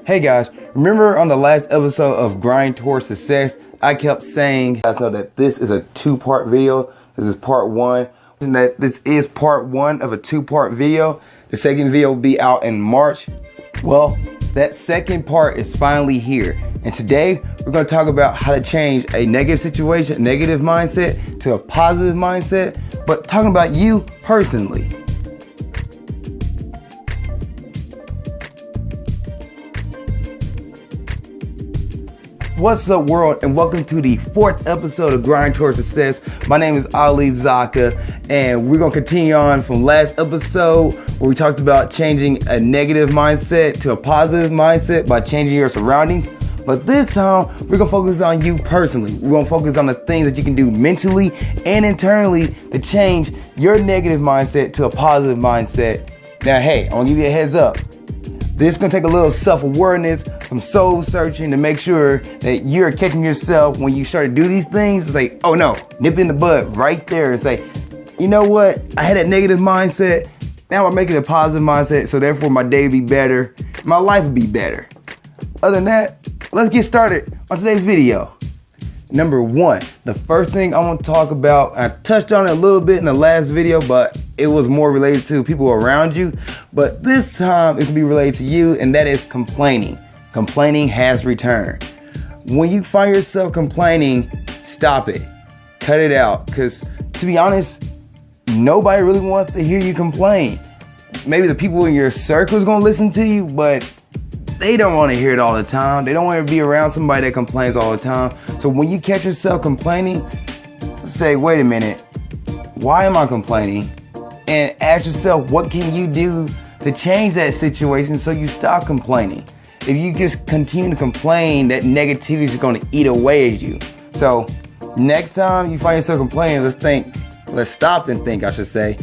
Hey guys, remember on the last episode of Grind Towards Success, I kept saying, you guys know that this is a two-part video. This is part one. And that this is part one of a two-part video. The second video will be out in March. Well, that second part is finally here. And today, we're going to talk about how to change a negative situation, negative mindset to a positive mindset, but talking about you personally. What's up, world, and welcome to the fourth episode of Grind Towards Success. My name is Zakka, and we're going to continue on from last episode where we talked about changing a negative mindset to a positive mindset by changing your surroundings. But this time, we're going to focus on you personally. We're going to focus on the things that you can do mentally and internally to change your negative mindset to a positive mindset. Now, hey, I want to give you a heads up. This is going to take a little self-awareness, some soul searching to make sure that you're catching yourself when you start to do these things. It's like, oh no, nip in the bud right there and say, you know what? I had that negative mindset. Now I'm making a positive mindset, so therefore my day will be better. My life will be better. Other than that, let's get started on today's video. Number one, the first thing I want to talk about, I touched on it a little bit in the last video, but it was more related to people around you. But this time it can be related to you, and that is complaining. Complaining has returned. When you find yourself complaining, stop it. Cut it out. Because to be honest, nobody really wants to hear you complain. Maybe the people in your circle is going to listen to you, but they don't want to hear it all the time. They don't want to be around somebody that complains all the time. So when you catch yourself complaining, say, wait a minute, why am I complaining? And ask yourself, what can you do to change that situation so you stop complaining? If you just continue to complain, that negativity is going to eat away at you. So next time you find yourself complaining, let's stop and think, I should say,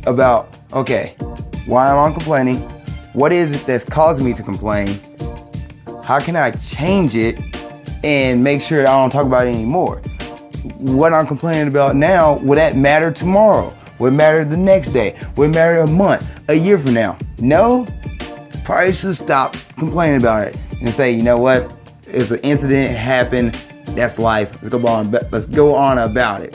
about, okay, why am I complaining? What is it that's causing me to complain? How can I change it and make sure that I don't talk about it anymore? What I'm complaining about now, will that matter tomorrow? Will it matter the next day? Will it matter a month, a year from now? No? Probably should stop complaining about it and say, you know what? It's an incident, it happened, that's life. Let's go on about it.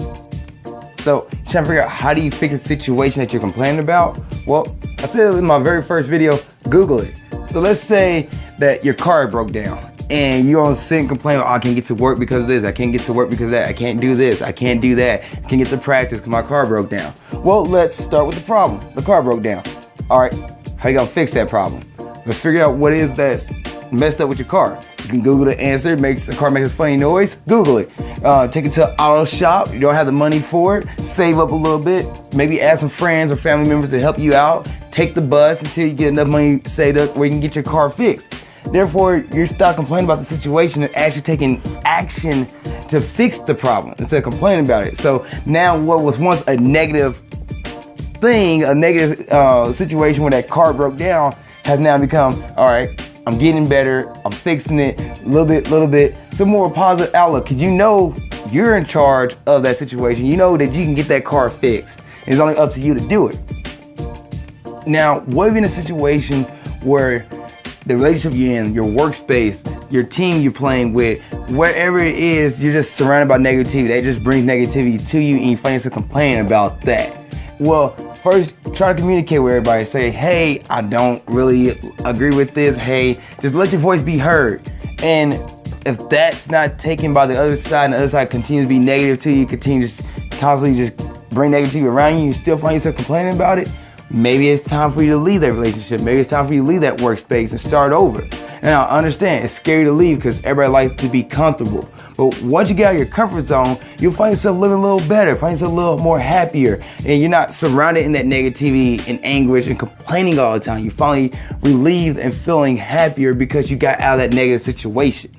So, trying to figure out how do you fix a situation that you're complaining about? Well, I said in my very first video, Google it. So let's say that your car broke down and you're on sit and complain, oh, I can't get to work because of this, I can't get to work because of that, I can't do this, I can't do that, I can't get to practice because my car broke down. Well, let's start with the problem. The car broke down. All right, how you gonna fix that problem? Let's figure out what is that's messed up with your car. You can Google the answer. The car makes a funny noise. Google it. Take it to an auto shop. You don't have the money for it. Save up a little bit. Maybe ask some friends or family members to help you out. Take the bus until you get enough money saved up where you can get your car fixed. Therefore, you're stop complaining about the situation and actually taking action to fix the problem instead of complaining about it. So now what was once a negative thing, a negative situation where that car broke down, has now become, all right, I'm getting better, I'm fixing it, little bit, some more positive outlook, because you know you're in charge of that situation. You know that you can get that car fixed. It's only up to you to do it. Now, what if in a situation where the relationship you're in, your workspace, your team you're playing with, wherever it is, you're just surrounded by negativity. That just brings negativity to you and you find yourself complaining about that. Well, first, try to communicate with everybody. Say, hey, I don't really agree with this. Hey, just let your voice be heard. And if that's not taken by the other side and the other side continues to be negative to you, continue to constantly just bring negativity around you, you still find yourself complaining about it, maybe it's time for you to leave that relationship. Maybe it's time for you to leave that workspace and start over. And I understand it's scary to leave because everybody likes to be comfortable. But once you get out of your comfort zone, you'll find yourself living a little better, find yourself a little more happier, and you're not surrounded in that negativity and anguish and complaining all the time. You're finally relieved and feeling happier because you got out of that negative situation.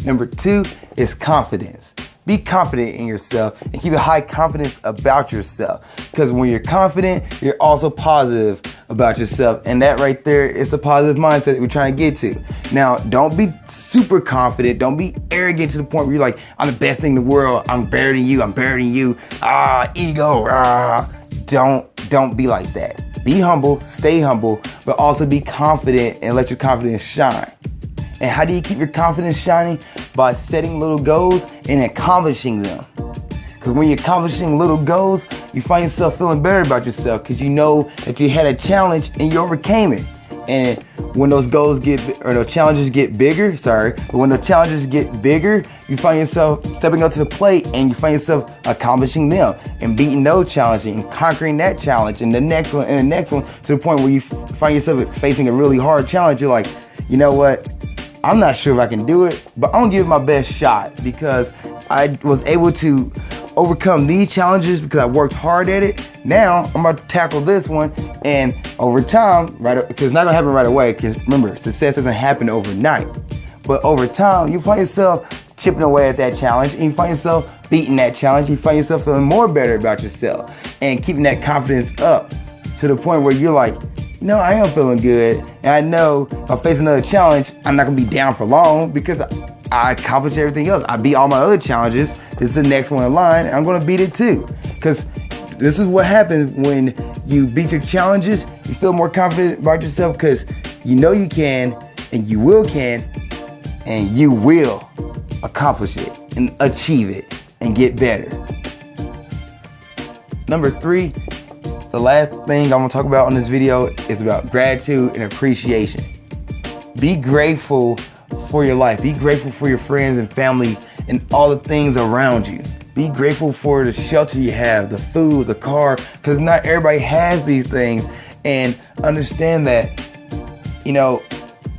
Number two is confidence. Be confident in yourself and keep a high confidence about yourself. Because when you're confident, you're also positive about yourself. And that right there is the positive mindset that we're trying to get to. Now, don't be super confident. Don't be arrogant to the point where you're like, I'm the best thing in the world. I'm better than you. I'm better than you. Ego. Don't be like that. be humble, stay humble, but also be confident and let your confidence shine. And how do you keep your confidence shining? By setting little goals and accomplishing them. Because when you're accomplishing little goals, you find yourself feeling better about yourself because you know that you had a challenge and you overcame it. And when those goals those challenges get bigger, you find yourself stepping up to the plate and you find yourself accomplishing them and beating those challenges and conquering that challenge and the next one and the next one to the point where you find yourself facing a really hard challenge. You're like, you know what? I'm not sure if I can do it, but I'm gonna give it my best shot because I was able to overcome these challenges because I worked hard at it. Now I'm about to tackle this one, and over time, because it's not gonna happen right away, because remember, success doesn't happen overnight. But over time, you find yourself chipping away at that challenge, and you find yourself beating that challenge, you find yourself feeling more better about yourself, and keeping that confidence up to the point where you're like, you know, I am feeling good, and I know if I face another challenge, I'm not gonna be down for long because I accomplished everything else. I beat all my other challenges. This is the next one in line, and I'm gonna beat it too. Because this is what happens when you beat your challenges. You feel more confident about yourself because you know you can, and you will accomplish it and achieve it and get better. Number 3, the last thing I'm gonna talk about on this video is about gratitude and appreciation. Be grateful for your life. Be grateful for your friends and family and all the things around you. Be grateful for the shelter you have, the food, the car, because not everybody has these things. And understand that, you know,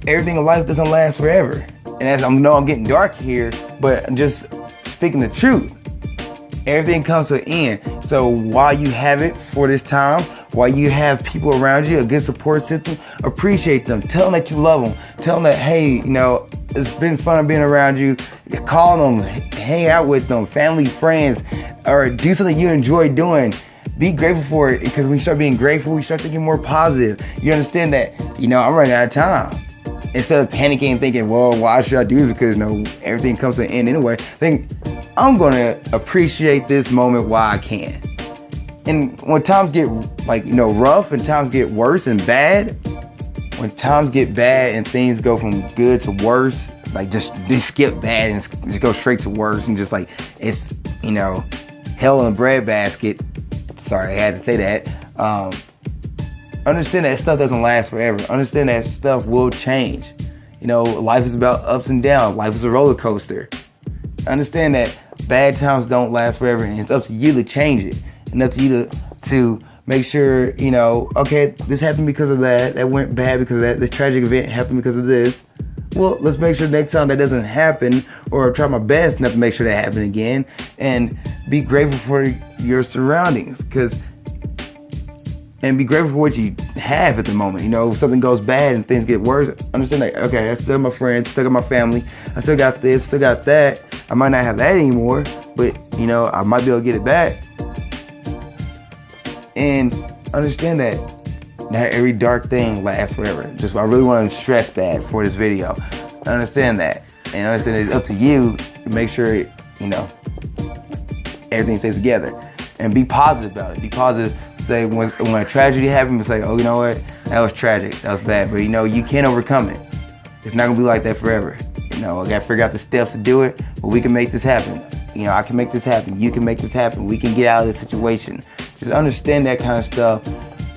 everything in life doesn't last forever. And as I know I'm getting dark here, but I'm just speaking the truth. Everything comes to an end. So while you have it for this time, while you have people around you, a good support system, appreciate them. Tell them that you love them. Tell them that, hey, you know, it's been fun being around you. Call them, hang out with them, family, friends, or do something you enjoy doing. Be grateful for it, because when you start being grateful, you start thinking more positive. You understand that, you know, I'm running out of time. Instead of panicking and thinking, well, why should I do this? Because, you know, everything comes to an end anyway. Think, I'm going to appreciate this moment while I can. And when times get, like, you know, rough and times get worse and bad, when times get bad and things go from good to worse, like just skip bad and just go straight to worse and just like, it's, you know, hell in a breadbasket. Sorry, I had to say that. Understand that stuff doesn't last forever. Understand that stuff will change. You know, life is about ups and downs. Life is a roller coaster. Understand that bad times don't last forever, and it's up to you to change it. And up to you to make sure, you know, okay, this happened because of that. That went bad because of that. The tragic event happened because of this. Well, let's make sure next time that doesn't happen, or try my best not to make sure that happen again. And be grateful for your surroundings, and be grateful for what you have at the moment. You know, if something goes bad and things get worse, understand that, okay, I still have my friends, still got my family, I still got this, still got that. I might not have that anymore, but, you know, I might be able to get it back. And understand that not every dark thing lasts forever. Just, I really want to stress that for this video. Understand that. And understand that it's up to you to make sure, you know, everything stays together. And be positive about it. Be positive. Say when a tragedy happens, say, oh, you know what? That was tragic. That was bad. But, you know, you can overcome it. It's not going to be like that forever. You know, I got to figure out the steps to do it, but we can make this happen. You know, I can make this happen. You can make this happen. We can get out of this situation. Just understand that kind of stuff,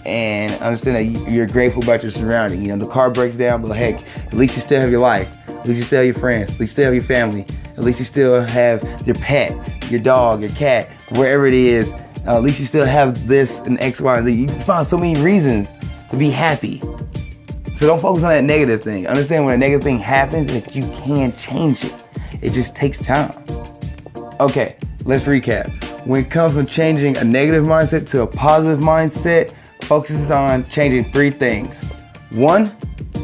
and understand that you're grateful about your surroundings. You know, the car breaks down, but heck, at least you still have your life. At least you still have your friends. At least you still have your family. At least you still have your pet, your dog, your cat, wherever it is. At least you still have this and X, Y, and Z. You can find so many reasons to be happy. So don't focus on that negative thing. Understand when a negative thing happens that you can change it. It just takes time. Okay, let's recap. When it comes to changing a negative mindset to a positive mindset, focuses on changing 3 things. 1,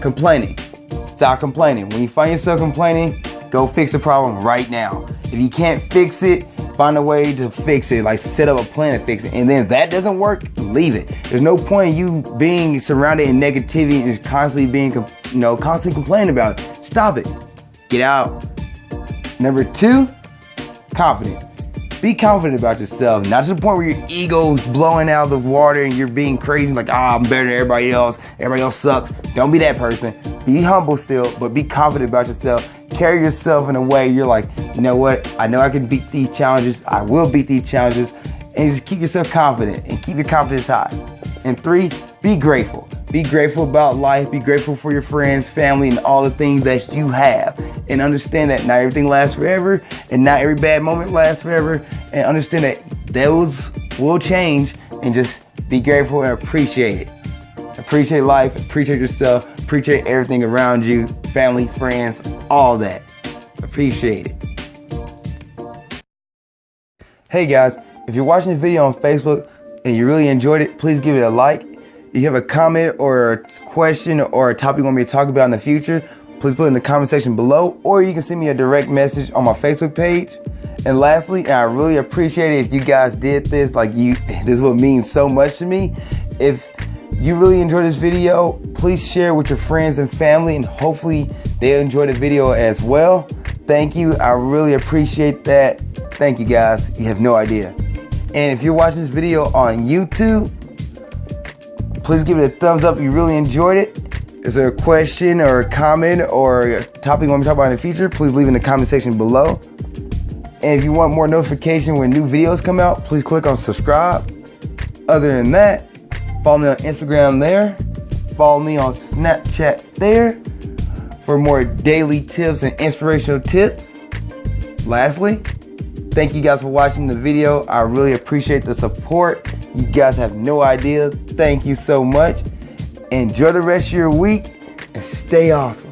complaining. Stop complaining. When you find yourself complaining, go fix the problem right now. If you can't fix it, find a way to fix it. Like set up a plan to fix it. And then if that doesn't work, leave it. There's no point in you being surrounded in negativity and constantly being, you know, constantly complaining about it. Stop it. Get out. Number 2, confidence. be confident about yourself. Not to the point where your ego's blowing out of the water and you're being crazy like, I'm better than everybody else. Everybody else sucks. Don't be that person. Be humble still, but be confident about yourself. Carry yourself in a way you're like, you know what? I know I can beat these challenges. I will beat these challenges. And just keep yourself confident and keep your confidence high. And 3, be grateful. Be grateful about life. Be grateful for your friends, family, and all the things that you have. And understand that not everything lasts forever, and not every bad moment lasts forever. And understand that those will change, and just be grateful and appreciate it. Appreciate life, appreciate yourself, appreciate everything around you, family, friends, all that. Appreciate it. Hey guys, if you're watching the video on Facebook and you really enjoyed it, please give it a like. If you have a comment or a question or a topic you want me to talk about in the future, please put it in the comment section below, or you can send me a direct message on my Facebook page. And lastly, and I really appreciate it if you guys did this, this would mean so much to me. If you really enjoyed this video, please share with your friends and family, and hopefully they'll enjoy the video as well. Thank you. I really appreciate that. Thank you guys. You have no idea. And if you're watching this video on YouTube, please give it a thumbs up if you really enjoyed it. Is there a question or a comment or a topic you want me to talk about in the future? Please leave in the comment section below. And if you want more notification when new videos come out, please click on subscribe. Other than that, follow me on Instagram there. Follow me on Snapchat there for more daily tips and inspirational tips. Lastly, thank you guys for watching the video. I really appreciate the support. You guys have no idea. Thank you so much. Enjoy the rest of your week and stay awesome.